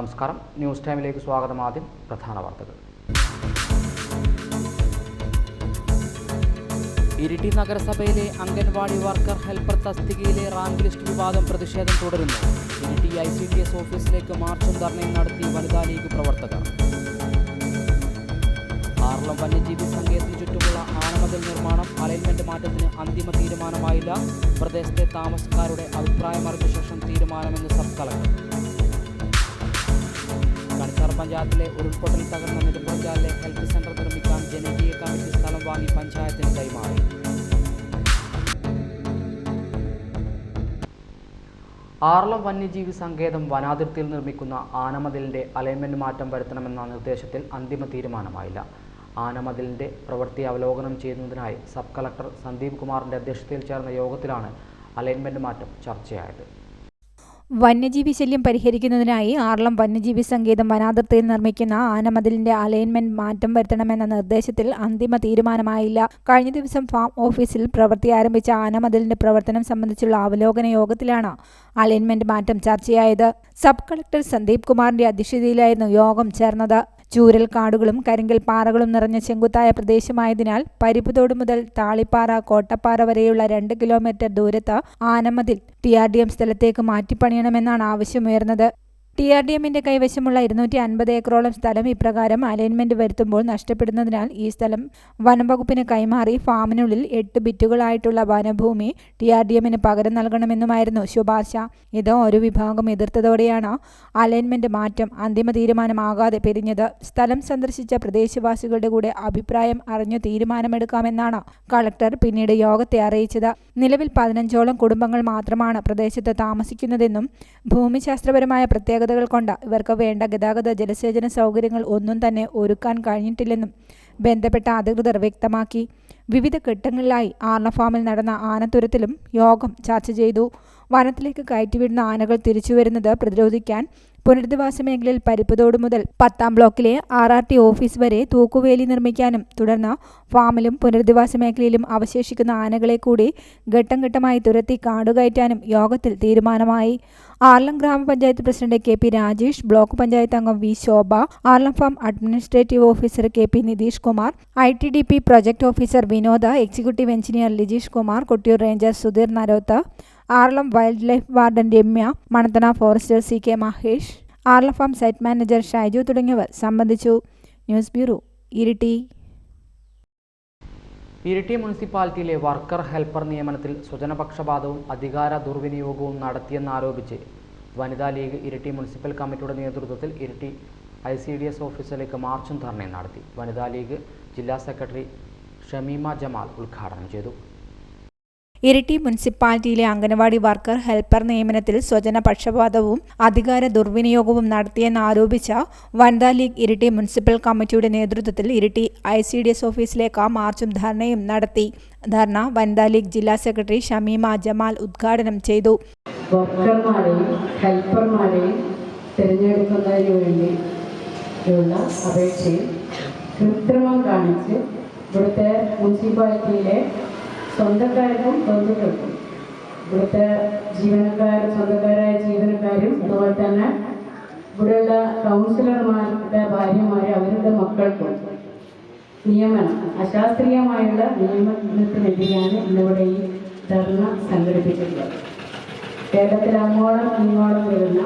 നമസ്കാരം, ന്യൂസ് ടൈമിലേക്ക് സ്വാഗതം. ആദ്യം പ്രധാന വാർത്തകൾ. ഇരിട്ടി നഗരസഭയിലെ അംഗൻവാടി വർക്കർ ഹെൽപ്പർ തസ്തികയിലെ റാങ്ക് ലിസ്റ്റ് വിവാദം പ്രതിഷേധം തുടരുന്നു. ഇരിട്ടി ICDS ഓഫീസിലേക്ക് മാർച്ചും ധർണയും നടത്തി വനിതാ ലീഗ് പ്രവർത്തകർ. ആറളം വന്യജീവി സങ്കേതത്തിന് ചുറ്റുമുള്ള ആനമതിൽ നിർമ്മാണം അലൈൻമെന്റ് മാറ്റത്തിന് അന്തിമ തീരുമാനമായില്ല. പ്രദേശത്തെ താമസക്കാരുടെ അഭിപ്രായമറിഞ്ഞ ശേഷം തീരുമാനമെന്ന് സബ് കളക്ടർ. കണിച്ചാർ പഞ്ചായത്തിലെ ഉരുൾപൊട്ടൽ തകർന്ന നെടുമ്പുഴച്ചാലിലെ ഹെൽത്ത് സെന്റർ നിർമ്മിക്കാൻ ജനകീയ കമ്മിറ്റി സ്ഥലം വാങ്ങി പഞ്ചായത്തിന് കൈമാറി. ആറളം വന്യജീവി സങ്കേതം വനാതിർത്തിയിൽ നിർമ്മിക്കുന്ന ആനമതിലിന്റെ അലൈൻമെന്റ് മാറ്റം വരുത്തണമെന്ന നിർദ്ദേശത്തിൽ അന്തിമ തീരുമാനമായില്ല. ആനമതിലിന്റെ പ്രവൃത്തി അവലോകനം ചെയ്യുന്നതിനായി സബ് കളക്ടർ സന്ദീപ് കുമാറിന്റെ അധ്യക്ഷതയിൽ ചേർന്ന യോഗത്തിലാണ് അലൈൻമെന്റ് മാറ്റം ചർച്ചയായത്. വന്യജീവി ശല്യം പരിഹരിക്കുന്നതിനായി ആറളം വന്യജീവി സങ്കേതം വനാതിർത്തിയിൽ നിർമ്മിക്കുന്ന ആനമതിലിന്റെ അലൈൻമെന്റ് മാറ്റം വരുത്തണമെന്ന നിർദ്ദേശത്തിൽ അന്തിമ തീരുമാനമായില്ല. കഴിഞ്ഞ ദിവസം ഫാം ഓഫീസിൽ പ്രവൃത്തി ആരംഭിച്ച ആനമതിലിന്റെ പ്രവർത്തനം സംബന്ധിച്ചുള്ള അവലോകന യോഗത്തിലാണ് അലൈൻമെന്റ് മാറ്റം ചർച്ചയായത്. സബ് കളക്ടർ സന്ദീപ് കുമാറിന്റെ അധ്യക്ഷതയിലായിരുന്നു യോഗം ചേർന്നത്. ചൂരൽ കാടുകളും കരിങ്കൽ പാറകളും നിറഞ്ഞ ചെങ്കുത്തായ പ്രദേശമായതിനാൽ പരിപ്പുതോട് മുതൽ താളിപ്പാറ കോട്ടപ്പാറ വരെയുള്ള 2 കിലോമീറ്റർ ദൂരത്ത് ആനമതിൽ TRDM സ്ഥലത്തേക്ക് മാറ്റിപ്പണിയണമെന്നാണ് ആവശ്യമുയർന്നത്. TRDMന്റെ കൈവശമുള്ള 250 ഏക്കറോളം സ്ഥലം ഇപ്രകാരം അലൈൻമെന്റ് വരുത്തുമ്പോൾ നഷ്ടപ്പെടുന്നതിനാൽ ഈ സ്ഥലം വനംവകുപ്പിന് കൈമാറി ഫാമിനുള്ളിൽ 8 ബിറ്റുകളായിട്ടുള്ള വനഭൂമി TRDMന് പകരം നൽകണമെന്നുമായിരുന്നു ശുപാർശ. ഇത് ഒരു വിഭാഗം എതിർത്തതോടെയാണ് അലൈൻമെന്റ് മാറ്റം അന്തിമ തീരുമാനമാകാതെ പിരിഞ്ഞത്. സ്ഥലം സന്ദർശിച്ച പ്രദേശവാസികളുടെ കൂടെ അഭിപ്രായം അറിഞ്ഞു തീരുമാനമെടുക്കാമെന്നാണ് കളക്ടർ പിന്നീട് യോഗത്തെ അറിയിച്ചത്. നിലവിൽ 15ഓളം കുടുംബങ്ങൾ മാത്രമാണ് പ്രദേശത്ത് താമസിക്കുന്നതെന്നും ഭൂമിശാസ്ത്രപരമായ പ്രത്യേകതകൾ കൊണ്ട് ഇവർക്ക് വേണ്ട ഗതാഗത ജലസേചന സൗകര്യങ്ങൾ ഒന്നും തന്നെ ഒരുക്കാൻ കഴിഞ്ഞിട്ടില്ലെന്നും ബന്ധപ്പെട്ട അധികൃതർ വ്യക്തമാക്കി. വിവിധ ഘട്ടങ്ങളിലായി ആറളം ഫാമിൽ നടന്ന ആനത്തുരത്തിലും യോഗം ചർച്ച ചെയ്തു. വനത്തിലേക്ക് കയറ്റിവിടുന്ന ആനകൾ തിരിച്ചുവരുന്നത് പ്രതിരോധിക്കാൻ പുനരധിവാസ മേഖലയിൽ പരിപ്പുതോട് മുതൽ 10ാം ബ്ലോക്കിലെ RRT ഓഫീസ് വരെ തൂക്കുവേലി നിർമ്മിക്കാനും തുടർന്ന് ഫാമിലും പുനരധിവാസ മേഖലയിലും അവശേഷിക്കുന്ന ആനകളെ കൂടി ഘട്ടം ഘട്ടമായി തുരത്തി കാടുകയറ്റാനും യോഗത്തിൽ തീരുമാനമായി. ആറളം ഗ്രാമപഞ്ചായത്ത് president KP Rajesh, block panchayat അംഗം V Shobha, Aralam farm administrative officer KP Nitish Kumar, ITDP project officer Vinod, executive engineer Lijeesh Kumar, Kottiyoor ranger Sudheer Naroth, Aralam wildlife warden Ramya, Manathana forester CK Mahesh, Aralam farm site manager Shaiju തുടങ്ങിയവർ സംബന്ധിച്ചു. News bureau, Iritty. ഇരിട്ടി മുനിസിപ്പാലിറ്റിയിലെ വർക്കർ ഹെൽപ്പർ നിയമനത്തിൽ സ്വജനപക്ഷപാതവും അധികാര ദുർവിനിയോഗവും നടത്തിയെന്നാരോപിച്ച് വനിതാ ലീഗ് ഇരിട്ടി മുനിസിപ്പൽ കമ്മിറ്റിയുടെ നേതൃത്വത്തിൽ ഇരിട്ടി ICDS ഓഫീസിലേക്ക് മാർച്ചും ധർണയും നടത്തി. വനിതാ ലീഗ് ജില്ലാ സെക്രട്ടറി ഷമീമ ജമാൽ ഉദ്ഘാടനം ചെയ്തു. ഇരിട്ടി മുനിസിപ്പാലിറ്റിയിലെ അംഗനവാടി വർക്കർ ഹെൽപ്പർ നിയമനത്തിൽ സ്വജനപക്ഷപാതവും അധികാര ദുർവിനിയോഗവും നടത്തിയെന്നാരോപിച്ച വനിതാ ലീഗ് ഇരിട്ടി മുനിസിപ്പൽ കമ്മിറ്റിയുടെ നേതൃത്വത്തിൽ ഇരിട്ടി ICDS ഓഫീസിലേക്ക് മാർച്ചും ധർണയും നടത്തി. ധർണ വനിതാ ലീഗ് ജില്ലാ സെക്രട്ടറി ഷമീമ ജമാൽ ഉദ്ഘാടനം ചെയ്തു. വർക്കർമാരെയും ഹെൽപ്പർമാരെയും തിരഞ്ഞെടുക്കുന്നതിന് വേണ്ടിയുള്ള അപേക്ഷയിൽ കൃത്രിമം കാണിച്ച് ഇവിടുത്തെ മുനിസിപ്പാലിറ്റിയിലെ സ്വന്തക്കാർക്കും ബന്ധുക്കൾക്കും ഇവിടുത്തെ സ്വന്തക്കാരായ ജീവനക്കാരും അതുപോലെ തന്നെ ഇവിടെയുള്ള കൗൺസിലർമാരുടെ ഭാര്യമാരെ അവരുടെ മക്കൾക്കും നിയമനം അശാസ്ത്രീയമായുള്ള നിയമനത്തിനെതിരെയാണ് ഇന്നിവിടെ ഈ ധർണ സംഘടിപ്പിച്ചിട്ടുള്ളത്. കേരളത്തിൽ അങ്ങോളം ഇങ്ങോളം വരുന്ന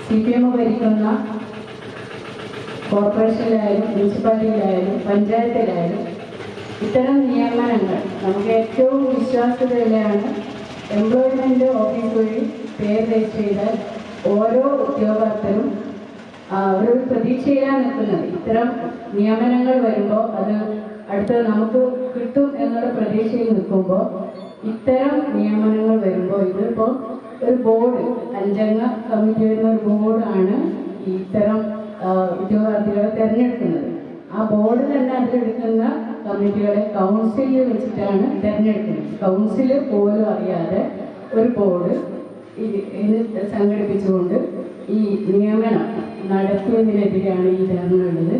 CPM ഭരിക്കുന്ന കോർപ്പറേഷനിലായാലും മുനിസിപ്പാലിറ്റിയിലായാലും പഞ്ചായത്തിലായാലും ഇത്തരം നിയമനങ്ങൾ നമുക്ക് ഏറ്റവും വിശ്വാസ്യതയിലാണ് എംപ്ലോയ്മെൻറ്റ് ഓഫീസ് വഴി പേര് രജിസ്റ്റർ ചെയ്താൽ ഓരോ ഉദ്യോഗാർത്ഥരും ഒരു പ്രതീക്ഷയിലാണ് നിൽക്കുന്നത്. ഇത്തരം നിയമനങ്ങൾ വരുമ്പോൾ അത് അടുത്ത് നമുക്ക് കിട്ടും എന്നുള്ള പ്രതീക്ഷയിൽ നിൽക്കുമ്പോൾ ഇത്തരം നിയമനങ്ങൾ വരുമ്പോൾ ഇതിപ്പോൾ ഒരു ബോർഡ് 5 അംഗ കമ്മിറ്റി വരുന്ന ഒരു ബോർഡാണ് ഇത്തരം ഉദ്യോഗാർത്ഥികളെ തിരഞ്ഞെടുക്കുന്നത്. ആ ബോർഡ് തന്നെ അതിലെടുക്കുന്ന കമ്മിറ്റികളെ കൗൺസിലിൽ വെച്ചിട്ടാണ് തിരഞ്ഞെടുക്കുന്നത്. കൗൺസിൽ പോലും അറിയാതെ ഒരു ബോർഡ് ഇത് സംഘടിപ്പിച്ചുകൊണ്ട് ഈ നിയമനം നടത്തിയതിനെതിരെയാണ് ഈ ധർണ ഉള്ളത്.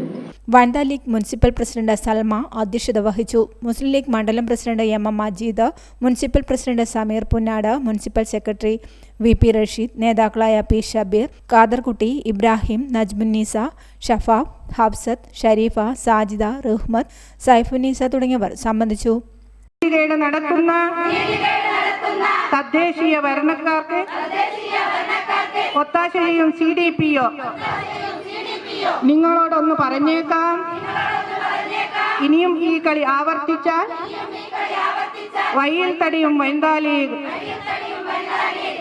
വനിതാ ലീഗ് മുനിസിപ്പൽ പ്രസിഡന്റ് സൽമ അധ്യക്ഷത വഹിച്ചു. മുസ്ലിം ലീഗ് മണ്ഡലം president M Majeed, municipal president Sameer Punnad, municipal secretary VP Rasheed, നേതാക്കളായ P ഷബീർ, ഖാദർകുട്ടി, ഇബ്രാഹിം, നജ്മുന്നീസ, ഷഫാബ്, ഹഫ്സത്ത്, ഷരീഫ, സാജിദ, റഹ്മത്ത്, സൈഫുന്നീസ തുടങ്ങിയവർ സംബന്ധിച്ചു. നടത്തുന്ന തദ്ദേശീയ ഭരണക്കാർക്ക് ഒത്താശ ചെയ്യും CDPO നിങ്ങളോടൊന്ന് പറഞ്ഞേക്കാം, ഇനിയും ഈ കളി ആവർത്തിച്ചാൽ വയ്യിൽ തടിയും വനിതാ ലീഗ്.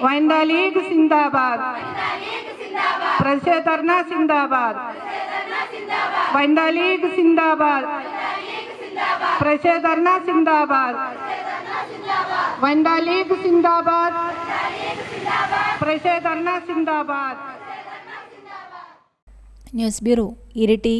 വനിതാ ലീഗ് സിന്ദാബാദ്, പ്രതിഷേധ ധർണ സിന്ദാബാദ്. വനിതാ ലീഗ് സിന്ദാബാദ്, പ്രതിഷേധ ധർണ സിന്ദാബാദ്. വനിതാ ലീഗ് സിന്ദാബാദ്, പ്രതിഷേധ ധർണ സിന്ദാബാദ്. News bureau, Iritty.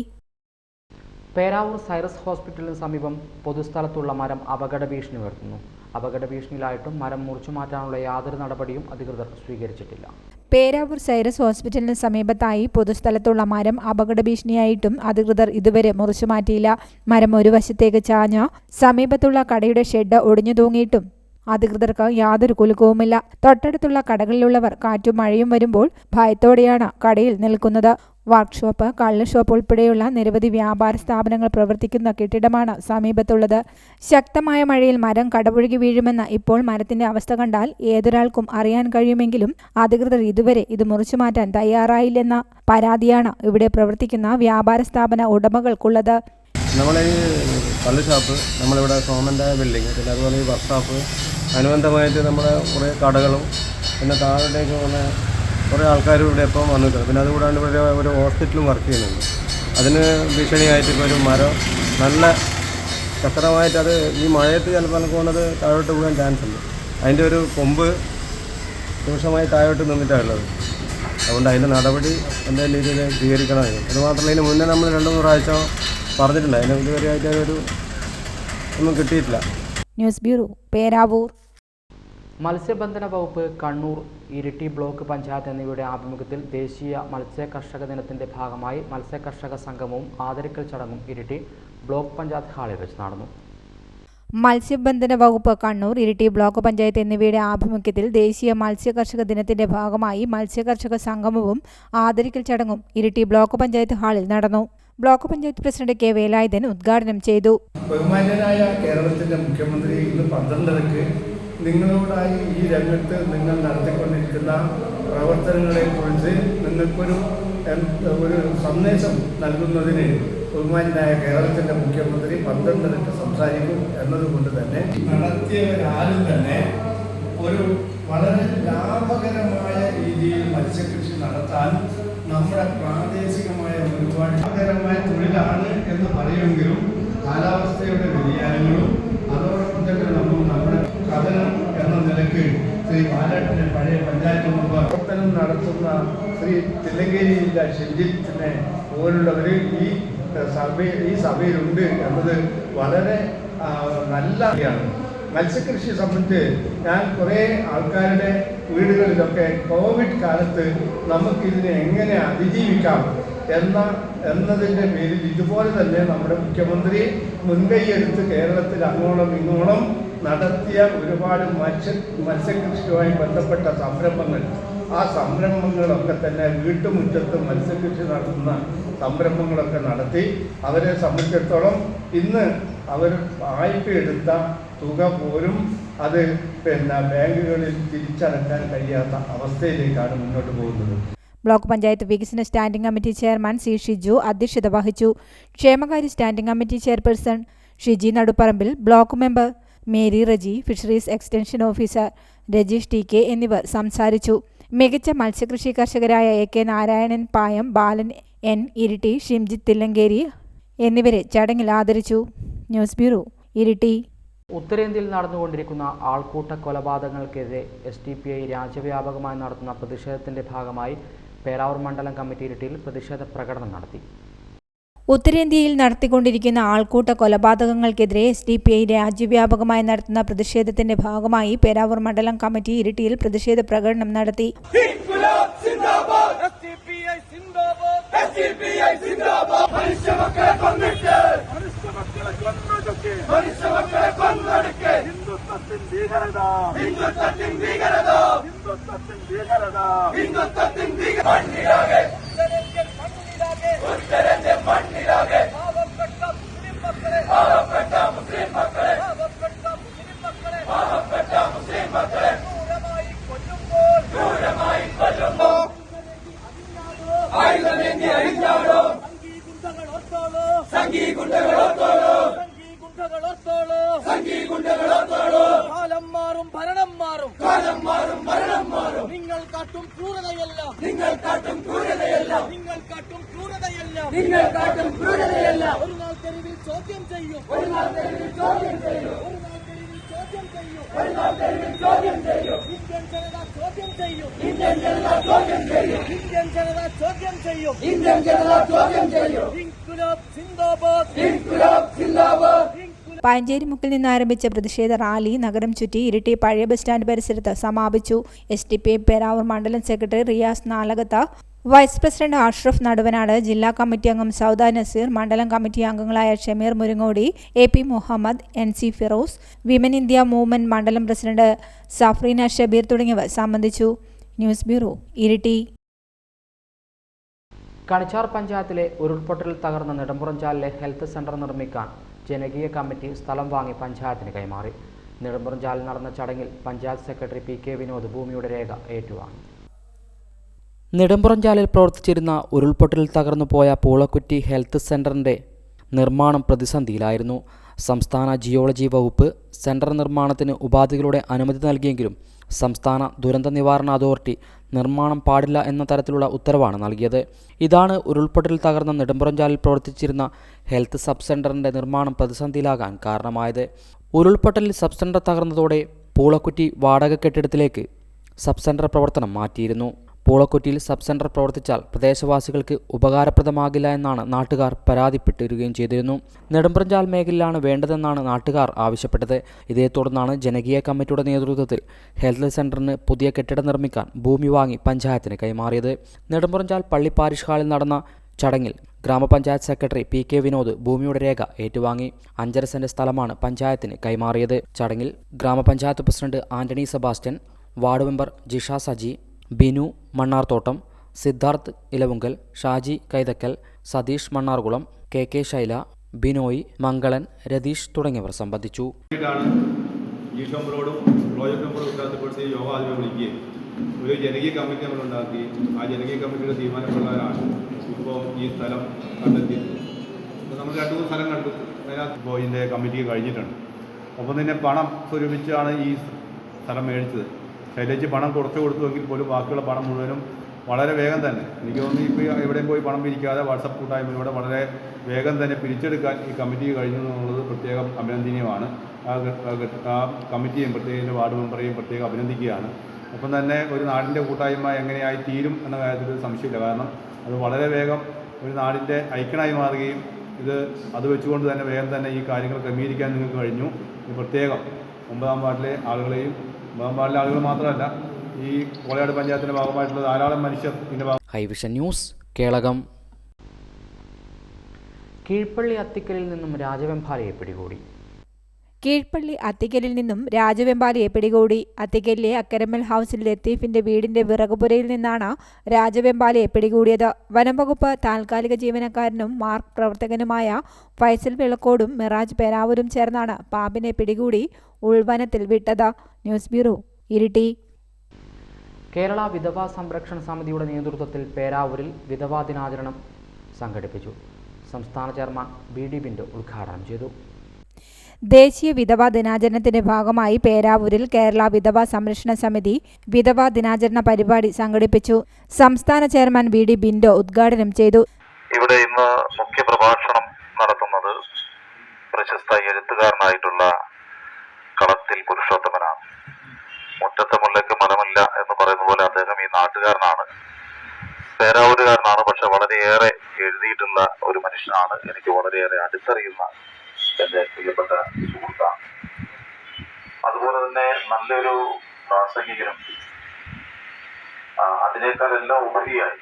Peravoor Cyrus ഹോസ്പിറ്റലിന് സമീപം പൊതുസ്ഥലത്തുള്ള മരം അപകട ഭീഷണി ഉയർത്തുന്നു. അപകട ഭീഷണിയിലായിട്ടും മരം മുറിച്ചു മാറ്റാനുള്ള യാതൊരു നടപടിയും അധികൃതർ സ്വീകരിച്ചിട്ടില്ല. പേരാവൂർ സൈറസ് ഹോസ്പിറ്റലിന് സമീപത്തായി പൊതുസ്ഥലത്തുള്ള മരം അപകട ഭീഷണിയായിട്ടും അധികൃതർ ഇതുവരെ മുറിച്ചു മാറ്റിയില്ല. മരം ഒരു വശത്തേക്ക് ചാഞ്ഞ സമീപത്തുള്ള കടയുടെ ഷെഡ് ഒടിഞ്ഞു തൂങ്ങിയിട്ടും അധികൃതർക്ക് യാതൊരു കുലുക്കവുമില്ല. തൊട്ടടുത്തുള്ള കടകളിലുള്ളവർ കാറ്റും മഴയും വരുമ്പോൾ ഭയത്തോടെയാണ് കടയിൽ നിൽക്കുന്നത്. വർക്ക്ഷോപ്പ്, കള്ള് ഷോപ്പ് ഉൾപ്പെടെയുള്ള നിരവധി വ്യാപാര സ്ഥാപനങ്ങൾ പ്രവർത്തിക്കുന്ന കെട്ടിടമാണ് സമീപത്തുള്ളത്. ശക്തമായ മഴയിൽ മരം കടപുഴകി വീഴുമെന്ന് ഇപ്പോൾ മരത്തിന്റെ അവസ്ഥ കണ്ടാൽ ഏതൊരാൾക്കും അറിയാൻ കഴിയുമെങ്കിലും അധികൃതർ ഇതുവരെ ഇത് മുറിച്ചു മാറ്റാൻ തയ്യാറായില്ലെന്ന പരാതിയാണ് ഇവിടെ പ്രവർത്തിക്കുന്ന വ്യാപാര സ്ഥാപന ഉടമകൾക്കുള്ളത്. നമ്മളെ ഈ കള്ള് ഷോപ്പ്, നമ്മളിവിടെ സോമൻ്റെ ബിൽഡിങ്, പിന്നെ അതുപോലെ ഈ വർക്ക്ഷോപ്പ്, അനുബന്ധമായിട്ട് നമ്മുടെ കുറേ കടകളും പിന്നെ താഴോട്ടേക്ക് പോകുന്ന കുറേ ആൾക്കാരും ഇവിടെ ഇപ്പം വന്നിട്ടുണ്ട്. പിന്നെ അതുകൂടാണ്ട് ഇവിടെ ഒരു ഹോസ്പിറ്റലും വർക്ക് ചെയ്യുന്നുണ്ട്. അതിന് ഭീഷണിയായിട്ട് ഇപ്പോൾ ഒരു മരം നല്ല ശക്തമായിട്ട് അത് ഈ മഴയത്ത് ചിലപ്പോൾ നമുക്ക് പോകുന്നത് താഴോട്ട് പോകാൻ ചാൻസ് ഉണ്ട്. അതിൻ്റെ ഒരു കൊമ്പ് രൂക്ഷമായി താഴോട്ട് നിന്നിട്ടാണുള്ളത്. അതുകൊണ്ട് അതിൻ്റെ നടപടി എന്തെങ്കിലും രീതിയിൽ സ്വീകരിക്കണമായിരുന്നു. അത് മാത്രമല്ല, ഇതിന് മുന്നേ നമ്മൾ 2-3 പ്രാവശ്യം പറഞ്ഞിട്ടുണ്ട്. അതിന് ഇതുവരെയായിട്ട് അതൊരു ഒന്നും കിട്ടിയിട്ടില്ല. News bureau, Peravoor. മത്സ്യബന്ധന വകുപ്പ്, കണ്ണൂർ, ഇരിട്ടി ബ്ലോക്ക് പഞ്ചായത്ത് എന്നിവയുടെ ആഭിമുഖ്യത്തിൽ ദേശീയ മത്സ്യ കർഷക ദിനത്തിന്റെ ഭാഗമായി മത്സ്യ കർഷക സംഗമവും ആദരിക്കൽ ചടങ്ങും ഇരിട്ടി ബ്ലോക്ക് പഞ്ചായത്ത് ഹാളിൽ വെച്ച് നടന്നു. മത്സ്യബന്ധന വകുപ്പ്, കണ്ണൂർ, ഇരിട്ടി ബ്ലോക്ക് പഞ്ചായത്ത് എന്നിവയുടെ ആഭിമുഖ്യത്തിൽ ദേശീയ മത്സ്യ കർഷക ദിനത്തിന്റെ ഭാഗമായി മത്സ്യ കർഷക സംഗമവും ആദരിക്കൽ ചടങ്ങും ഇരിട്ടി ബ്ലോക്ക് പഞ്ചായത്ത് ഹാളിൽ നടന്നു. Block panchayat president K Velayudhan ഉദ്ഘാടനം ചെയ്തു. ബഹുമാന്യനായ കേരളത്തിന്റെ മുഖ്യമന്ത്രി ഇന്ന് 12:30 നിങ്ങളോടായി ഈ രംഗത്ത് നിങ്ങൾ നടത്തിക്കൊണ്ടിരിക്കുന്ന പ്രവർത്തനങ്ങളെക്കുറിച്ച് നിങ്ങൾക്കൊരു സന്ദേശം നൽകുന്നതിന് ബഹുമാന്യനായ കേരളത്തിന്റെ മുഖ്യമന്ത്രി 12:30 സംസാരിക്കും എന്നതുകൊണ്ട് തന്നെ നടത്തിയവരാരും തന്നെ ഒരു വളരെ ലാഭകരമായ രീതിയിൽ മത്സ്യകൃഷി നടത്താൻ നമ്മുടെ പ്രാദേശികമായ ഒരുപാട് ലാഭകരമായ തൊഴിലാണ് എന്ന് പറയുമെങ്കിലും കാലാവസ്ഥയുടെ വ്യതിയാനങ്ങളും അതോടൊപ്പം തന്നെ നമ്മുടെ കഥനം എന്ന നിലയ്ക്ക് ശ്രീ പാലാട്ടിനെ പഴയ പഞ്ചായത്ത് മുമ്പ് പ്രവർത്തനം നടത്തുന്ന ശ്രീ തില്ലങ്കേരി ജില്ല ഷെഞ്ചിത്തിനെ പോലുള്ളവർ ഈ സഭയിലുണ്ട് എന്നത് വളരെ നല്ല കാര്യമാണ്. മത്സ്യകൃഷിയെ സംബന്ധിച്ച് ഞാൻ കുറേ ആൾക്കാരുടെ വീടുകളിലൊക്കെ കോവിഡ് കാലത്ത് നമുക്കിതിനെ എങ്ങനെ അതിജീവിക്കാം എന്നതിൻ്റെ പേരിൽ ഇതുപോലെ തന്നെ നമ്മുടെ മുഖ്യമന്ത്രി മുൻകൈയെടുത്ത് കേരളത്തിൽ അങ്ങോളം ഇങ്ങോളം നടത്തിയ ഒരുപാട് മത്സ്യകൃഷിയുമായി ബന്ധപ്പെട്ട സംരംഭങ്ങൾ, ആ സംരംഭങ്ങളൊക്കെ തന്നെ വീട്ടുമുറ്റത്ത് മത്സ്യകൃഷി നടത്തുന്ന സംരംഭങ്ങളൊക്കെ നടത്തി അവരെ സംബന്ധിച്ചിടത്തോളം ഇന്ന് അവർ വായ്പയെടുത്ത തുക പോലും അത് ബാങ്കുകളിൽ തിരിച്ചടക്കാൻ കഴിയാത്ത അവസ്ഥയിലേക്കാണ് മുന്നോട്ട് പോകുന്നത്. ബ്ലോക്ക് പഞ്ചായത്ത് വികസന standing committee chairman C Shiju അധ്യക്ഷത വഹിച്ചു. ക്ഷേമകാര്യ standing committee chairperson Shiji Naduparambil, block member Mary Reji, fisheries extension officer Rajeesh TK എന്നിവർ സംസാരിച്ചു. മികച്ച മത്സ്യകൃഷി കർഷകരായ AK നാരായണൻ പായം, ബാലൻ N ഇരിട്ടി, ഷിംജിത്ത് തില്ലങ്കേരി എന്നിവരെ ചടങ്ങിൽ ആദരിച്ചു. News bureau, Iritty. ഉത്തരേന്ത്യയിൽ നടന്നുകൊണ്ടിരിക്കുന്ന ആൾക്കൂട്ട കൊലപാതകങ്ങൾക്കെതിരെ SDPI രാജ്യവ്യാപകമായി നടത്തുന്ന പ്രതിഷേധത്തിന്റെ ഭാഗമായി പേരാവൂർ മണ്ഡലം കമ്മിറ്റി ഇരിട്ടിയിൽ പ്രതിഷേധ പ്രകടനം നടത്തി. ഉത്തരേന്ത്യയിൽ നടത്തിക്കൊണ്ടിരിക്കുന്ന ആൾക്കൂട്ട കൊലപാതകങ്ങൾക്കെതിരെ SDPI രാജ്യവ്യാപകമായി നടത്തുന്ന പ്രതിഷേധത്തിന്റെ ഭാഗമായി പേരാവൂർ മണ്ഡലം കമ്മിറ്റി ഇരിട്ടിയിൽ പ്രതിഷേധ പ്രകടനം നടത്തി. SDPI സിന്ദാബാദ്, SDPI സിന്ദാബാദ്, മനുഷ്യമക്കളെ കാലം മാറും ഭരണം മാറും നിങ്ങൾ കാട്ടും ക്രൂരതയെല്ലാം ഒരു നാൾ തെരുവിൽ ചോദ്യം ചെയ്യും ഇന്ത്യൻ ജനത ചോദ്യം ചെയ്യും ഇൻക്വിലാബ് സിന്ദാബാദ്. പയഞ്ചേരിമുക്കിൽ നിന്ന് ആരംഭിച്ച പ്രതിഷേധ റാലി നഗരം ചുറ്റി ഇരിട്ടി പഴയ ബസ് സ്റ്റാൻഡ് പരിസരത്ത് സമാപിച്ചു. SDPI പേരാവൂർ മണ്ഡലം secretary Riyas Nalakath, vice president Ashraf Naduvanad, ജില്ലാ കമ്മിറ്റി അംഗം സൗദ നസീർ, മണ്ഡലം കമ്മിറ്റി അംഗങ്ങളായ Shameer Muringodi, AP Muhammad, NC Firoz, women India movement മണ്ഡലം പ്രസിഡന്റ് സഫ്രീന ഷബീർ തുടങ്ങിയവർ സംബന്ധിച്ചു. News bureau, Iritty. കണിച്ചാർ പഞ്ചായത്തിലെ ഉരുൾപൊട്ടലിൽ തകർന്ന നെടുമ്പുറംചാലിലെ ഹെൽത്ത് സെന്റർ നിർമ്മിക്കാൻ ജനകീയ കമ്മിറ്റി സ്ഥലം വാങ്ങി പഞ്ചായത്തിന് കൈമാറി. നെടുമ്പുറംചാലിൽ നടന്ന ചടങ്ങിൽ പഞ്ചായത്ത് സെക്രട്ടറി PK വിനോദ് ഭൂമിയുടെ രേഖ ഏറ്റുവാങ്ങി. നെടുമ്പുറംചാലിൽ പ്രവർത്തിച്ചിരുന്ന ഉരുൾപൊട്ടലിൽ തകർന്നുപോയ പൂളക്കുറ്റി ഹെൽത്ത് സെന്ററിന്റെ നിർമ്മാണം പ്രതിസന്ധിയിലായിരുന്നു. സംസ്ഥാന ജിയോളജി വകുപ്പ് സെന്റർ നിർമ്മാണത്തിന് ഉപാധികളുടെ അനുമതി നൽകിയെങ്കിലും സംസ്ഥാന ദുരന്ത നിവാരണ അതോറിറ്റി നിർമ്മാണം പാടില്ല എന്ന തരത്തിലുള്ള ഉത്തരവാണ് നൽകിയത്. ഇതാണ് ഉരുൾപൊട്ടലിൽ തകർന്ന നെടുമ്പുറംചാലിൽ പ്രവർത്തിച്ചിരുന്ന ഹെൽത്ത് സബ് സെന്ററിന്റെ നിർമ്മാണം പ്രതിസന്ധിയിലാകാൻ കാരണമായത്. ഉരുൾപൊട്ടലിൽ സബ് സെന്റർ തകർന്നതോടെ പൂളക്കുറ്റി വാടക കെട്ടിടത്തിലേക്ക് സബ് സെന്റർ പ്രവർത്തനം മാറ്റിയിരുന്നു. പൂളക്കുറ്റിയിൽ സബ് സെന്റർ പ്രവർത്തിച്ചാൽ പ്രദേശവാസികൾക്ക് ഉപകാരപ്രദമാകില്ല എന്നാണ് നാട്ടുകാർ പരാതിപ്പെട്ടിരിക്കുകയും ചെയ്തിരുന്നു. നെടുമ്പുറംചാൽ മേഖലയിലാണ് വേണ്ടതെന്നാണ് നാട്ടുകാർ ആവശ്യപ്പെട്ടത്. ഇതേ തുടർന്നാണ് ജനകീയ കമ്മിറ്റിയുടെ നേതൃത്വത്തിൽ ഹെൽത്ത് സെന്ററിന് പുതിയ കെട്ടിടം നിർമ്മിക്കാൻ ഭൂമി വാങ്ങി പഞ്ചായത്തിന് കൈമാറിയത്. നെടുമ്പുറംചാൽ പള്ളി പാരിഷ് ഹാളിൽ നടന്ന ചടങ്ങിൽ ഗ്രാമപഞ്ചായത്ത് സെക്രട്ടറി PK വിനോദ് ഭൂമിയുടെ രേഖ ഏറ്റുവാങ്ങി. 5.5 സെന്റ് സ്ഥലമാണ് പഞ്ചായത്തിന് കൈമാറിയത്. ചടങ്ങിൽ ഗ്രാമപഞ്ചായത്ത് പ്രസിഡന്റ് Antony Sebastian, ward member Jisha Saji, Binu Mannarthottam, Siddharth Elavunkal, Shaji Kaithakkal, Satheesh Mannarkulam, KK Shaila, Binoy Mangalan, Ratheesh തുടങ്ങിയവർ സംബന്ധിച്ചു. ഒരു ജനകീയ കമ്മിറ്റി നമ്മളുണ്ടാക്കി. ആ ജനകീയ കമ്മിറ്റിയുടെ തീരുമാനപ്രകാരമാണ് ഇപ്പോൾ ഈ സ്ഥലം കണ്ടെത്തിയത്. നമ്മൾ 2-3 സ്ഥലം കണ്ടു. അതിനകത്ത് ഇപ്പോൾ ഇതിൻ്റെ കമ്മിറ്റിക്ക് കഴിഞ്ഞിട്ടുണ്ട്. ഒപ്പം തന്നെ പണം സ്വരൂപിച്ചാണ് ഈ സ്ഥലം മേടിച്ചത്. ശൈലജ് പണം കുറച്ച് കൊടുത്തുവെങ്കിൽ പോലും ബാക്കിയുള്ള പണം മുഴുവനും വളരെ വേഗം തന്നെ, എനിക്ക് തോന്നുന്നു ഇപ്പോൾ എവിടെയും പോയി പണം പിരിക്കാതെ വാട്സപ്പ് കൂട്ടായ്മയിലൂടെ വളരെ വേഗം തന്നെ പിരിച്ചെടുക്കാൻ ഈ കമ്മിറ്റിക്ക് കഴിഞ്ഞു എന്നുള്ളത് പ്രത്യേകം അഭിനന്ദനീയമാണ്. ആ കമ്മിറ്റിയും പ്രത്യേകം വാർഡ് മെമ്പറേയും പ്രത്യേകം അഭിനന്ദിക്കുകയാണ്. ഒപ്പം തന്നെ ഒരു നാടിൻ്റെ കൂട്ടായ്മ എങ്ങനെയായി തീരും എന്ന കാര്യത്തിൽ സംശയമില്ല. കാരണം അത് വളരെ വേഗം ഒരു നാടിൻ്റെ ഐക്യനായി മാറുകയും അത് വെച്ചുകൊണ്ട് തന്നെ വേഗം തന്നെ ഈ കാര്യങ്ങൾ ക്രമീകരിക്കാൻ നിങ്ങൾക്ക് കഴിഞ്ഞു. പ്രത്യേകം 9-ാം വാർഡിലെ ആളുകളെയും 9-ാം വാർഡിലെ ആളുകൾ മാത്രമല്ല ഈ കോളയാട് പഞ്ചായത്തിൻ്റെ ഭാഗമായിട്ടുള്ള ധാരാളം മനുഷ്യർ ഇതിൻ്റെ ഹൈവിഷൻ ന്യൂസ്, കേളകം. കീഴ്പള്ളി അത്തിക്കലിൽ നിന്നും രാജവെമ്പാലയെ പിടികൂടി. കീഴ്പള്ളി അത്തിക്കലിൽ നിന്നും രാജവെമ്പാലയെ പിടികൂടി. അത്തിക്കലിലെ അക്കരമ്മൽ ഹൗസിൽ ലത്തീഫിന്റെ വീടിന്റെ വിറകുപുരയിൽ നിന്നാണ് രാജവെമ്പാലയെ പിടികൂടിയത്. വനംവകുപ്പ് താൽക്കാലിക ജീവനക്കാരനും മാർക്ക് പ്രവർത്തകനുമായ ഫൈസൽ വിളക്കോടും മിറാജ് പേരാവൂരും ചേർന്നാണ് പാമ്പിനെ പിടികൂടി ഉൾവനത്തിൽ വിട്ടത്. News bureau, Iritty. കേരള വിധവാ സംരക്ഷണ സമിതിയുടെ നേതൃത്വത്തിൽ പേരാവൂരിൽ വിധവാ ദിനാചരണം സംഘടിപ്പിച്ചു. സംസ്ഥാന ചെയർമാൻ BD ബിന്ദു ഉദ്ഘാടനം ചെയ്തു. ദേശീയ വിധവാ ദിനാചരണത്തിന്റെ ഭാഗമായി പേരാവൂരിൽ കേരള വിധവാ സംരക്ഷണ സമിതി വിധവാ ദിനാചരണ പരിപാടി സംഘടിപ്പിച്ചു. സംസ്ഥാന ചെയർമാൻ BD ബിന്ദു ഉദ്ഘാടനം ചെയ്തു. ഇവിടെ ഇന്ന് മുഖ്യ പ്രഭാഷണം നടത്തുന്നത് പ്രശസ്ത എഴുത്തുകാരനായിട്ടുള്ള കളത്തിൽ പുരുഷോത്തമനാണ്. മുറ്റത്തെ മുല്ലയ്ക്ക് മരമില്ല എന്ന് പറയുന്ന പോലെ അദ്ദേഹം ഈ നാട്ടുകാരനാണ്, പേരാവൂരുകാരനാണ്. പക്ഷെ വളരെയേറെ എഴുതിയിട്ടുള്ള ഒരു മനുഷ്യനാണ്. എനിക്ക് വളരെയേറെ അടുത്തറിയുന്ന എന്റെ പ്രിയപ്പെട്ട സുഹൃത്താണ്. അതുപോലെ തന്നെ നല്ലൊരു പ്രാസംഗികനും. അതിനേക്കാൾ എല്ലാം ഉപരിയായി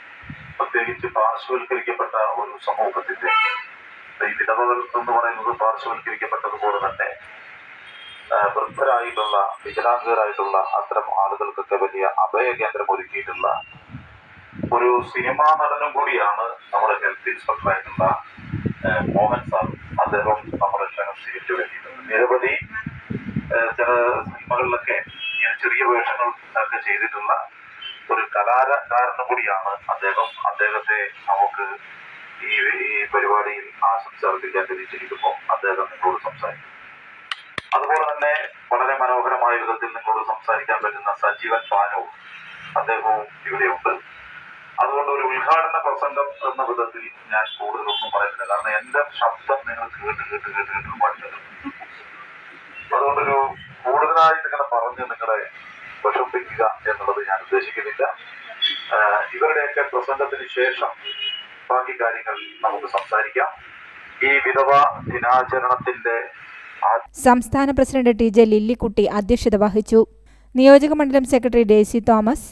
പ്രത്യേകിച്ച് പാർശ്വവൽക്കരിക്കപ്പെട്ട ഒരു സമൂഹത്തിന്റെ ഈ വിധവകൾ എന്ന് പറയുന്നത് പാർശ്വവൽക്കരിക്കപ്പെട്ടതുപോലെ തന്നെ വൃദ്ധരായിട്ടുള്ള വികലാംഗരായിട്ടുള്ള അത്തരം ആളുകൾക്കൊക്കെ വലിയ അഭയ കേന്ദ്രം ഒരുക്കിയിട്ടുള്ള ഒരു സിനിമാ നടനും കൂടിയാണ് നമ്മുടെ ഹെൽത്ത് ഇൻസ്പെക്ടറായിട്ടുള്ള മോഹൻ സാർ. അദ്ദേഹം നമ്മുടെ ക്ഷണം സ്വീകരിച്ചു വേണ്ടിയിട്ടുണ്ട്. നിരവധി ചില സിനിമകളിലൊക്കെ ഇങ്ങനെ ചെറിയ വേഷങ്ങൾ ഒക്കെ ചെയ്തിട്ടുള്ള ഒരു കലാകാരനും കൂടിയാണ് അദ്ദേഹം. അദ്ദേഹത്തെ നമുക്ക് ഈ പരിപാടിയിൽ ആശംസ അർപ്പിക്കാൻ ലഭിച്ചിരിക്കുന്നു. അദ്ദേഹം നിങ്ങളോട് സംസാരിക്കും. അതുപോലെ തന്നെ വളരെ മനോഹരമായ വിധത്തിൽ നിങ്ങളോട് സംസാരിക്കാൻ പറ്റുന്ന സജീവൻ പാനൂർ അദ്ദേഹവും ഇവിടെയുണ്ട്. അതുകൊണ്ട് ഒരു ഉദ്ഘാടന പ്രസംഗം എന്ന വിധത്തിൽ ഞാൻ കൂടുതലൊന്നും പറയുന്നില്ല. കാരണം എന്റെ ശബ്ദം നിങ്ങൾ കേട്ട് പാടില്ല. അതുകൊണ്ടൊരു കൂടുതലായിട്ട് ഇങ്ങനെ പറഞ്ഞ് നിങ്ങളെ വിഷമിപ്പിക്കുക എന്നുള്ളത് ഞാൻ ഉദ്ദേശിക്കുന്നില്ല. ഇവരുടെയൊക്കെ പ്രസംഗത്തിന് ശേഷം ബാക്കി കാര്യങ്ങൾ നമുക്ക് സംസാരിക്കാം. ഈ വിധവാ ദിനാചരണത്തിന്റെ സംസ്ഥാന പ്രസിഡന്റ് ടി ജെ ലില്ലിക്കുട്ടി അധ്യക്ഷത വഹിച്ചു. നിയോജക മണ്ഡലം secretary Daisy Thomas,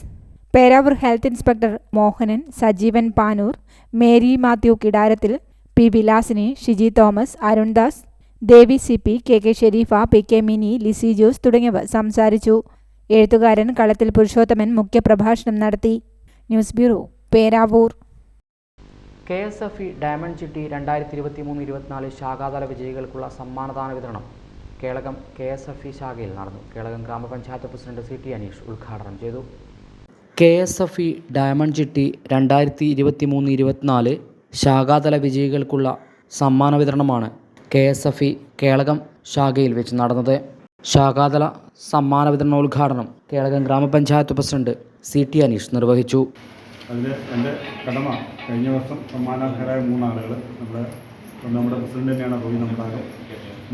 Peravoor health inspector Mohanan, Sajeevan Panoor, Mary Mathew Kidarathil, P Vilasini, Shiji Thomas, Arundas, Devi C P, K K Sherifa, P K Mini, Lizy Jose തുടങ്ങിയവർ സംസാരിച്ചു. എഴുത്തുകാരൻ കളത്തിൽ പുരുഷോത്തമൻ മുഖ്യപ്രഭാഷണം നടത്തി. News bureau, Peravoor. KSFE diamond chitty 2023-24 ശാഖാതല വിജയികൾക്കുള്ള സമ്മാനദാന വിതരണം കേളകം KSFE ശാഖയിൽ നടന്നു. കേളകം ഗ്രാമപഞ്ചായത്ത് പ്രസിഡന്റ് CT അനീഷ് ഉദ്ഘാടനം ചെയ്തു. KSFE ഡയമണ്ട് ചിട്ടി 2023-24 ശാഖാതല വിജയികൾക്കുള്ള സമ്മാന വിതരണമാണ് KSFE കേളകം ശാഖയിൽ വെച്ച് നടന്നത്. ശാഖാതല സമ്മാന വിതരണോദ്ഘാടനം കേളകം ഗ്രാമപഞ്ചായത്ത് പ്രസിഡന്റ് CT അനീഷ് നിർവഹിച്ചു. അതിൽ എൻ്റെ കടമ കഴിഞ്ഞ വർഷം സമ്മാനാർഹരായ 3 ആളുകൾ നമ്മുടെ പ്രസിഡന്റ് തന്നെയാണ് റോയി നമ്പൂടാകം,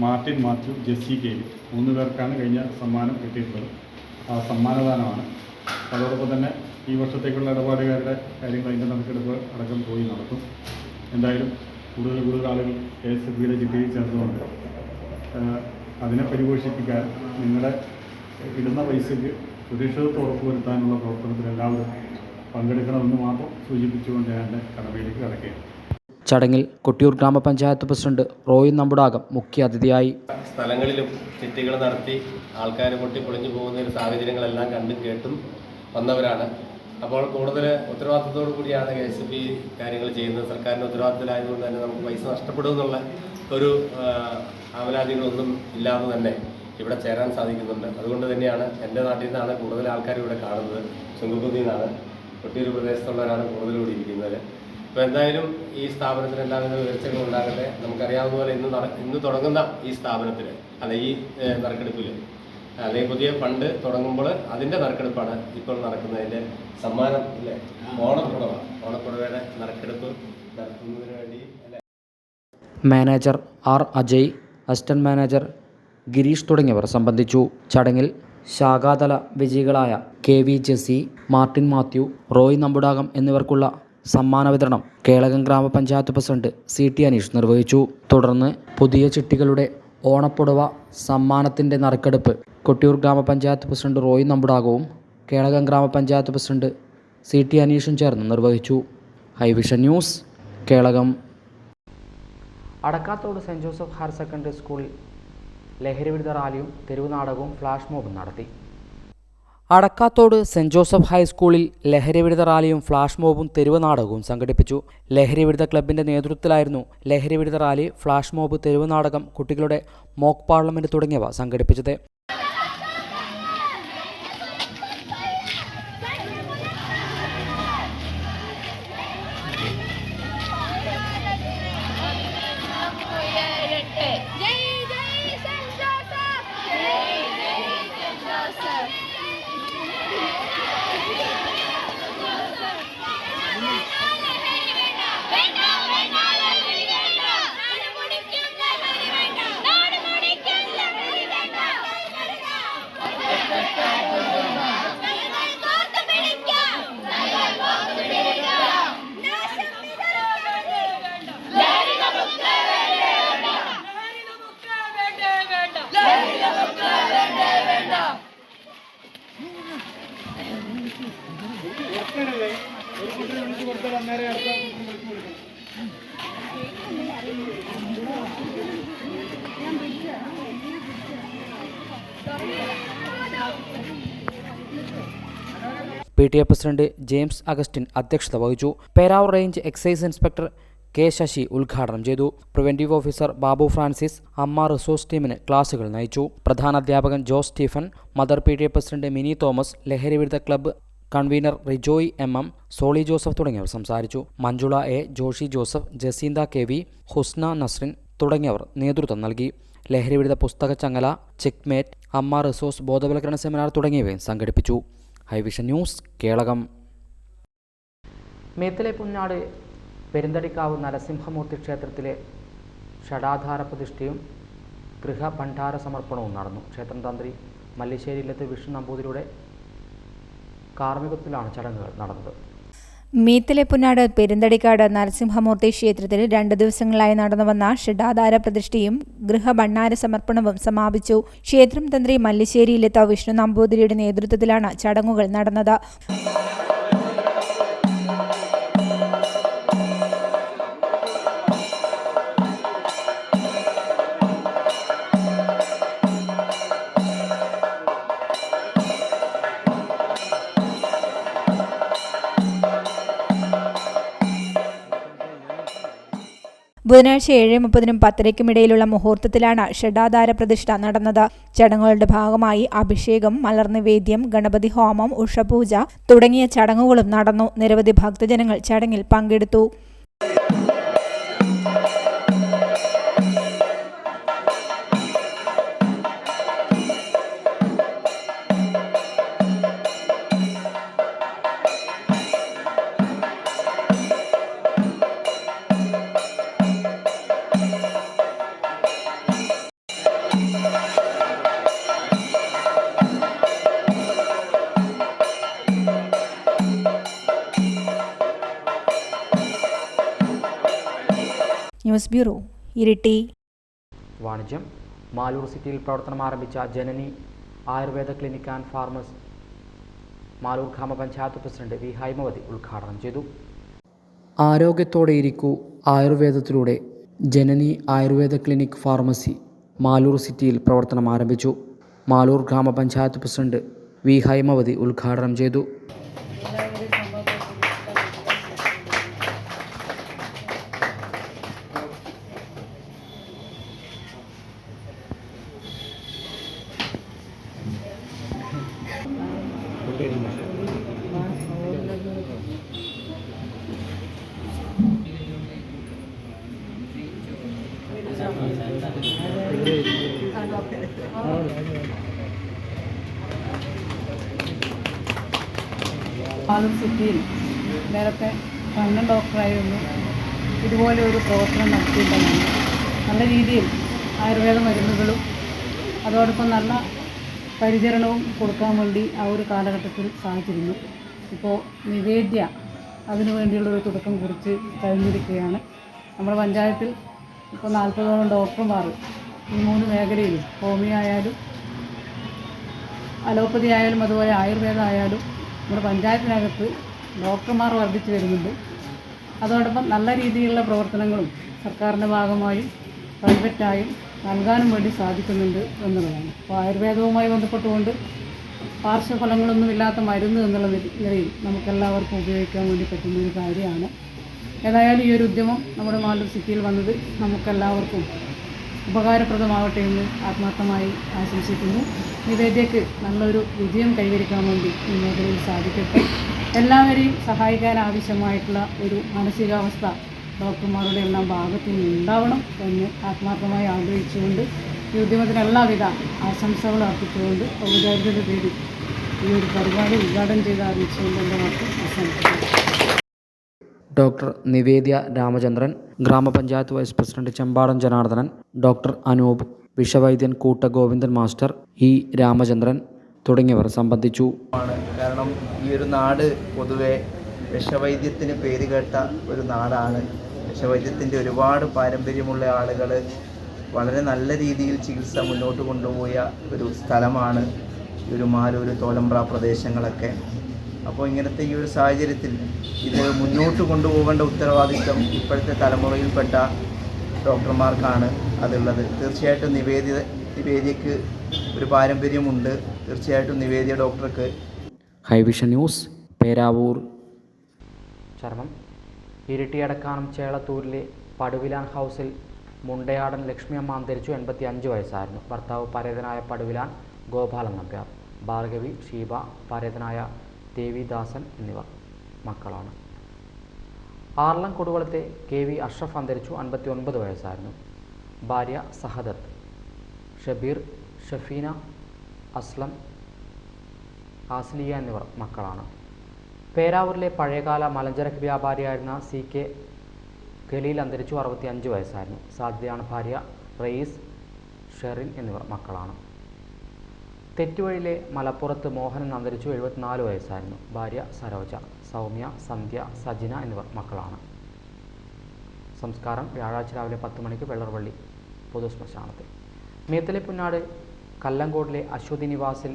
മാർട്ടിൻ മാത്യു, ജെസ്സി കെയിൽ 3 പേർക്കാണ് കഴിഞ്ഞ സമ്മാനം കിട്ടിയിട്ടുള്ളത്. ആ സമ്മാനദാനമാണ്. അതോടൊപ്പം തന്നെ ഈ വർഷത്തേക്കുള്ള ഇടപാടുകാരുടെ കാര്യങ്ങൾ അതിൻ്റെ നറുക്കെടുപ്പ് അടക്കം പോയി നടത്തും. എന്തായാലും കൂടുതൽ ആളുകൾ KSFEയുടെ ചിട്ടിയിൽ ചേർന്നുകൊണ്ട് അതിനെ പരിപോഷിപ്പിക്കാൻ നിങ്ങളുടെ ഇടുന്ന പൈസയ്ക്ക് സുരക്ഷിതത്വം ഉറപ്പുവരുത്താനുള്ള പ്രവർത്തനത്തിൽ എല്ലാവരും പങ്കെടുക്കണമെന്ന് മാത്രം സൂചിപ്പിച്ചുകൊണ്ട് ഞാൻ എൻ്റെ കടമയിലേക്ക് കടക്കുകയാണ്. ചടങ്ങിൽ കൊട്ടിയൂർ ഗ്രാമപഞ്ചായത്ത് പ്രസിഡന്റ് റോയി നമ്പൂടാകം മുഖ്യ അതിഥിയായി. സ്ഥലങ്ങളിലും ചിട്ടികൾ നടത്തി ആൾക്കാർ പൊട്ടിപ്പൊളിഞ്ഞു പോകുന്ന ഒരു സാഹചര്യങ്ങളെല്ലാം കണ്ടും കേട്ടും വന്നവരാണ്. അപ്പോൾ കൂടുതൽ ഉത്തരവാദിത്തത്തോടു കൂടിയാണ് KSFE കാര്യങ്ങൾ ചെയ്യുന്നത്. സർക്കാരിൻ്റെ ഉത്തരവാദിത്തത്തിലായതുകൊണ്ട് തന്നെ നമുക്ക് പൈസ നഷ്ടപ്പെടുമെന്നുള്ള ഒരു ആവലാതികളൊന്നും ഇല്ലാതെ തന്നെ ഇവിടെ ചേരാൻ സാധിക്കുന്നുണ്ട്. അതുകൊണ്ട് തന്നെയാണ് എൻ്റെ നാട്ടിൽ നിന്നാണ് കൂടുതൽ ആൾക്കാർ ഇവിടെ കാണുന്നത്. ചുങ്കക്കുന്നിൽ നിന്നാണ്, കൊട്ടിയൂർ പ്രദേശത്തുള്ളവരാണ് കൂടുതലൂടെ ഇരിക്കുന്നത്. അപ്പോൾ എന്തായാലും ഈ സ്ഥാപനത്തിന് എല്ലാവിധ ഉയർച്ചകളും ഉണ്ടാകട്ടെ. നമുക്കറിയാവുന്ന പോലെ ഇന്ന് തുടങ്ങുന്ന ഈ സ്ഥാപനത്തിൽ ഈ നറുക്കെടുപ്പിൽ അല്ലെങ്കിൽ പുതിയ ഫണ്ട് തുടങ്ങുമ്പോൾ അതിൻ്റെ നറുക്കെടുപ്പാണ് ഇപ്പോൾ നടക്കുന്നതിൻ്റെ സമ്മാനം ഇല്ലേ, ഓണപ്പുടവയുടെ നറുക്കെടുപ്പ് നടത്തുന്നതിന് വേണ്ടി അല്ലേ. Manager R Ajay, assistant manager Gireesh തുടങ്ങിയവർ സംബന്ധിച്ചു. ചടങ്ങിൽ ശാഖാതല വിജയികളായ KV ജെസ്സി, മാർട്ടിൻ മാത്യു, റോയ് നമ്പൂടാകം എന്നിവർക്കുള്ള സമ്മാന വിതരണം കേളകം ഗ്രാമപഞ്ചായത്ത് പ്രസിഡന്റ് CT അനീഷ് നിർവഹിച്ചു. തുടർന്ന് പുതിയ ചിട്ടികളുടെ ഓണപ്പുടവ സമ്മാനത്തിൻ്റെ നറുക്കെടുപ്പ് കൊട്ടിയൂർ ഗ്രാമപഞ്ചായത്ത് പ്രസിഡന്റ് റോയ് നമ്പൂടാകവും കേളകം ഗ്രാമപഞ്ചായത്ത് പ്രസിഡന്റ് CT അനീഷും ചേർന്ന് നിർവഹിച്ചു. Hivision news, Kelakam. Adakkathode Saint Joseph higher secondary സ്കൂളിൽ ലഹരിവിരുദ്ധ റാലിയും തെരുവ് നാടകവും ഫ്ലാഷ് മോബും നടത്തി. അടക്കാത്തോട് സെൻറ് ജോസഫ് ഹൈസ്കൂളിൽ ലഹരിവിരുദ്ധ റാലിയും ഫ്ലാഷ് മോബും തെരുവ് നാടകവും സംഘടിപ്പിച്ചു. ലഹരിവിരുദ്ധ ക്ലബിൻ്റെ നേതൃത്വത്തിലായിരുന്നു ലഹരിവിരുദ്ധ റാലി, ഫ്ലാഷ് മോബ്, തെരുവ് നാടകം, കുട്ടികളുടെ മോക്ക് പാർലമെൻറ്റ് തുടങ്ങിയവ സംഘടിപ്പിച്ചത്. PTA പ്രസിഡന്റ് ജെയിംസ് അഗസ്റ്റിൻ അധ്യക്ഷത വഹിച്ചു. Peravoor range excise inspector K Sasi ഉദ്ഘാടനം ചെയ്തു. പ്രിവന്റീവ് ഓഫീസർ ബാബു ഫ്രാൻസിസ് അമ്മ റിസോഴ്സ് ടീമിന് ക്ലാസുകൾ നയിച്ചു. പ്രധാന അധ്യാപകൻ Jose Stephen, mother PTA president Mini Thomas, ലഹരി വിരുദ്ധ club convenor Rijoy MM, Soly Joseph തുടങ്ങിയവർ സംസാരിച്ചു. Manjula A, Joshy Joseph, Jacintha KV, Husna Nasrin തുടങ്ങിയവർ നേതൃത്വം നൽകി. ലഹരി വിരുദ്ധ പുസ്തക ചങ്ങല, ചെക്ക്മേറ്റ്, അമ്മ റിസോഴ്സ് ബോധവൽക്കരണ സെമിനാർ തുടങ്ങിയവയും സംഘടിപ്പിച്ചു. ഹൈവിഷൻ ന്യൂസ്, കേളകം. മേത്തലെ പുന്നാട് പെരുന്തടിക്കാവ് നരസിംഹമൂർത്തി ക്ഷേത്രത്തിലെ ഷഡാധാര പ്രതിഷ്ഠയും ഗൃഹഭണ്ഡാര സമർപ്പണവും നടന്നു. ക്ഷേത്രം തന്ത്രി മല്ലിശ്ശേരി ഇല്ലത്ത് വിഷ്ണു നമ്പൂതിരിയുടെ കാർമ്മികത്വത്തിലാണ് ചടങ്ങുകൾ നടന്നത്. മീത്തലെ പുന്നാട് പെരുന്തടിക്കാട് നരസിംഹമൂർത്തി ക്ഷേത്രത്തിൽ 2 ദിവസങ്ങളായി നടന്നുവന്ന ഷഡാധാര പ്രതിഷ്ഠയും ഗൃഹഭണ്ഡാര സമർപ്പണവും സമാപിച്ചു. ക്ഷേത്രം തന്ത്രി മല്ലിശ്ശേരി ഇല്ലത്ത് വിഷ്ണു നമ്പൂതിരിയുടെ നേതൃത്വത്തിലാണ് ചടങ്ങുകൾ നടന്നത്. ബുധനാഴ്ച 7:30-നും 10:00-നും ഇടയിലുള്ള മുഹൂർത്തത്തിലാണ് ഷഡാധാര പ്രതിഷ്ഠ നടന്നത്. ചടങ്ങുകളുടെ ഭാഗമായി അഭിഷേകം, മലർനിവേദ്യം, ഗണപതി ഹോമം, ഉഷപൂജ തുടങ്ങിയ ചടങ്ങുകളും നടന്നു. നിരവധി ഭക്തജനങ്ങൾ ചടങ്ങിൽ പങ്കെടുത്തു. News bureau, Iritty. വാണിജ്യം. മാലൂർ സിറ്റിയിൽ പ്രവർത്തനം ആരംഭിച്ച Janani Ayurveda clinic and pharmacy Maloor ഗ്രാമപഞ്ചായത്ത് പ്രസിഡന്റ് വി ഹൈമവതി ഉദ്ഘാടനം ചെയ്തു. ആരോഗ്യത്തോടെ ഇരിക്കൂ ആയുർവേദത്തിലൂടെ ജനനി ആയുർവേദ ക്ലിനിക് ഫാർമസി മാലൂർ സിറ്റിയിൽ പ്രവർത്തനം ആരംഭിച്ചു. മാലൂർ ഗ്രാമപഞ്ചായത്ത് പ്രസിഡന്റ് വി ഹൈമവതി ഉദ്ഘാടനം ചെയ്തു. മാലൂർ സിറ്റിയിൽ നേരത്തെ കണ്ണൻ ഡോക്ടറായിരുന്നു ഇതുപോലെ ഒരു പ്രവർത്തനം നടത്തിയിട്ടുണ്ടായിരുന്നു. നല്ല രീതിയിൽ ആയുർവേദ മരുന്നുകളും അതോടൊപ്പം നല്ല പരിചരണവും കൊടുക്കാൻ വേണ്ടി ആ ഒരു കാലഘട്ടത്തിൽ സാധിച്ചിരുന്നു. ഇപ്പോൾ നിവേദ്യ അതിനു വേണ്ടിയുള്ളൊരു തുടക്കം കുറിച്ച് കഴിഞ്ഞിരിക്കുകയാണ്. നമ്മുടെ പഞ്ചായത്തിൽ ഇപ്പോൾ 40ഓളം ഡോക്ടർമാർ ഈ 3 മേഖലയിലും ഹോമിയോ ആയാലും അലോപ്പതി ആയാലും അതുപോലെ ആയുർവേദം ആയാലും നമ്മുടെ പഞ്ചായത്തിനകത്ത് ഡോക്ടർമാർ വർദ്ധിച്ചു വരുന്നുണ്ട്. അതോടൊപ്പം നല്ല രീതിയിലുള്ള പ്രവർത്തനങ്ങളും സർക്കാരിൻ്റെ ഭാഗമായും പ്രൈവറ്റായും നൽകാനും വേണ്ടി സാധിക്കുന്നുണ്ട് എന്നുള്ളതാണ്. അപ്പോൾ ആയുർവേദവുമായി ബന്ധപ്പെട്ടുകൊണ്ട് പാർശ്വഫലങ്ങളൊന്നുമില്ലാത്ത മരുന്ന് എന്നുള്ള നിലയിൽ നമുക്കെല്ലാവർക്കും ഉപയോഗിക്കാൻ വേണ്ടി പറ്റുന്ന ഒരു കാര്യമാണ്. ഏതായാലും ഈ ഒരു ഉദ്യമം നമ്മുടെ മാലൂർ സിറ്റിയിൽ വന്നത് നമുക്കെല്ലാവർക്കും ഉപകാരപ്രദമാവട്ടെ എന്ന് ആത്മാർത്ഥമായി ആശംസിക്കുന്നു. നിവേദ്യക്ക് നല്ലൊരു വിജയം കൈവരിക്കാൻ വേണ്ടി ഈ മേഖലയിൽ സാധിക്കട്ടെ. എല്ലാവരെയും സഹായിക്കാൻ ആവശ്യമായിട്ടുള്ള ഒരു മാനസികാവസ്ഥ ഡോക്ടർമാരുടെ എല്ലാം ഭാഗത്തു നിന്ന് ഉണ്ടാവണം എന്ന് ആത്മാർത്ഥമായി ആഗ്രഹിച്ചുകൊണ്ട് ഈ ഉദ്യമത്തിന് എല്ലാവിധ ആശംസകളും അർപ്പിച്ചുകൊണ്ട് ഔപചാരികത തേടി ഈ ഒരു പരിപാടി ഉദ്ഘാടനം ചെയ്ത് അറിയിച്ചുകൊണ്ട് എൻ്റെ വാക്ക് അവസാനിപ്പിക്കുന്നു. ഡോക്ടർ നിവേദ്യ രാമചന്ദ്രൻ, ഗ്രാമപഞ്ചായത്ത് vice president Chembadan Janardhanan, doctor Anoop, വിഷവൈദ്യൻ കൂട്ട ഗോവിന്ദൻ മാസ്റ്റർ, ഇ രാമചന്ദ്രൻ തുടങ്ങിയവർ സംബന്ധിച്ചു. കാരണം ഈ ഒരു നാട് പൊതുവെ വിഷവൈദ്യത്തിന് പേരുകേട്ട ഒരു നാടാണ്. വിഷവൈദ്യത്തിൻ്റെ ഒരുപാട് പാരമ്പര്യമുള്ള ആളുകൾ വളരെ നല്ല രീതിയിൽ ചികിത്സ മുന്നോട്ട് കൊണ്ടുപോയ ഒരു സ്ഥലമാണ് ഈ ഒരു മാലൂർ തോലമ്പ്ര പ്രദേശങ്ങളൊക്കെ. അപ്പോൾ ഇങ്ങനത്തെ ഈ ഒരു സാഹചര്യത്തിൽ ഇത് മുന്നോട്ട് കൊണ്ടുപോകേണ്ട ഉത്തരവാദിത്വം ഇപ്പോഴത്തെ തലമുറയിൽപ്പെട്ട ഡോക്ടർമാർക്കാണ് അതുള്ളത്. തീർച്ചയായിട്ടും നിവേദ്യക്ക് ഒരു പാരമ്പര്യമുണ്ട്. തീർച്ചയായിട്ടും നിവേദ്യ ഡോക്ടർക്ക്. ഹൈവിഷൻ ന്യൂസ്, പേരാവൂർ. ചർമ്മം. ഇരിട്ടി അടക്കാനം ചേളത്തൂരിലെ പടുവിലാൻ ഹൗസിൽ മുണ്ടയാടൻ ലക്ഷ്മിയമ്മ അന്തരിച്ചു. 85 വയസ്സായിരുന്നു. ഭർത്താവ് പരേതനായ പടുവിലാൻ ഗോപാലൻ നമ്പ്യാർ, ഭാർഗവി, ഷീബ, പരേതനായ ദേവിദാസൻ എന്നിവർ മക്കളാണ്. ആർലം കൊടുവളത്തെ KV അഷ്റഫ് അന്തരിച്ചു. 59 വയസ്സായിരുന്നു. ഭാര്യ സഹദത്ത്, ഷബീർ, ഷഫീന, അസ്ലം, ആസ്ലിയ എന്നിവർ മക്കളാണ്. പേരാവൂരിലെ പഴയകാല മലഞ്ചരക്ക് വ്യാപാരിയായിരുന്ന CK ഖലീൽ അന്തരിച്ചു. 65 വയസ്സായിരുന്നു. സാധ്യതയാണ് ഭാര്യ റയീസ്, ഷെറിൻ എന്നിവർ മക്കളാണ്. തെറ്റുവഴിയിലെ മലപ്പുറത്ത് മോഹനൻ അന്തരിച്ചു. 74 വയസ്സായിരുന്നു. ഭാര്യ സരോജ, സൗമ്യ, സന്ധ്യ, സജിന എന്നിവർ മക്കളാണ്. സംസ്കാരം വ്യാഴാഴ്ച രാവിലെ 10 മണിക്ക് വെള്ളർവള്ളി പൊതുശ്മശാനത്തിൽ. മീത്തലെ പുന്നാട് കല്ലങ്കോടിലെ അശ്വതി നിവാസിൽ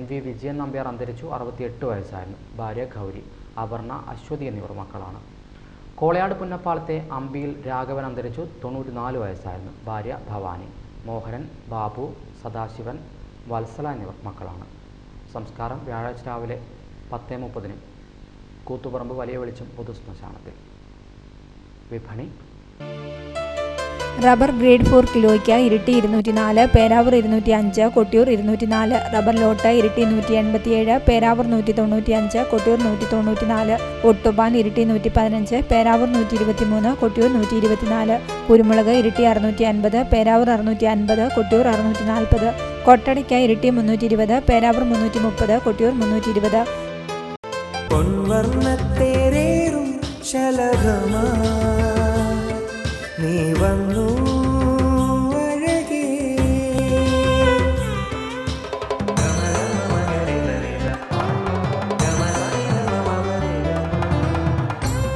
NV വിജയൻ നമ്പ്യാർ അന്തരിച്ചു. 68 വയസ്സായിരുന്നു. ഭാര്യ ഗൗരി, അപർണ, അശ്വതി എന്നിവർ മക്കളാണ്. കോളയാട് പുന്നപ്പാലത്തെ അമ്പിയിൽ രാഘവൻ അന്തരിച്ചു. 94 വയസ്സായിരുന്നു. ഭാര്യ ഭവാനി, മോഹനൻ, ബാബു, സദാശിവൻ, വത്സല എന്നിവർ മക്കളാണ്. സംസ്കാരം വ്യാഴാഴ്ച രാവിലെ 10:30 കൂത്തുപറമ്പ് വലിയ വെളിച്ചം പൊതുശ്മശാനത്തിൽ. വിപണി. റബ്ബർ ഗ്രേഡ് 4 കിലോയ്ക്ക് ഇരിട്ടി 204, പേരാവൂർ 205, കൊട്ടിയൂർ 204. റബ്ബർ ലോട്ട് ഇരിട്ടി 187, പേരാവൂർ 195, കൊട്ടിയൂർ 194. ഒട്ടുപാൻ ഇരിട്ടി 115, പേരാവൂർ 123, കൊട്ടിയൂർ 124. കുരുമുളക് ഇരിട്ടി 650, പേരാവൂർ 650, കൊട്ടിയൂർ 640. കൊട്ടടിക്ക ഇരിട്ടി 320, പേരാവൂർ 330, കൊട്ടിയൂർ 320. പൊൻവർണ്ണത്തേരേറും ശലഭമാ നീ വന്നു അഴകേ,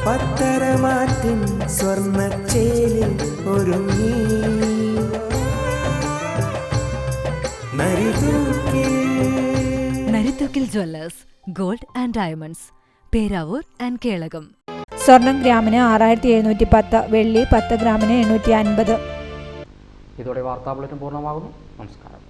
പത്തരമാറ്റിൻ സ്വർണ്ണച്ചേലിൽ ഒരുങ്ങി Narithookil Jewellers, gold and diamonds, Peravoor and Kelakam. സ്വർണം ഗ്രാമിന് 6710, വെള്ളി 10 ഗ്രാമിന് 850. ഇതോടെ വാർത്താ ബുള്ളറ്റിൻ പൂർണ്ണമാകുന്നു. നമസ്കാരം.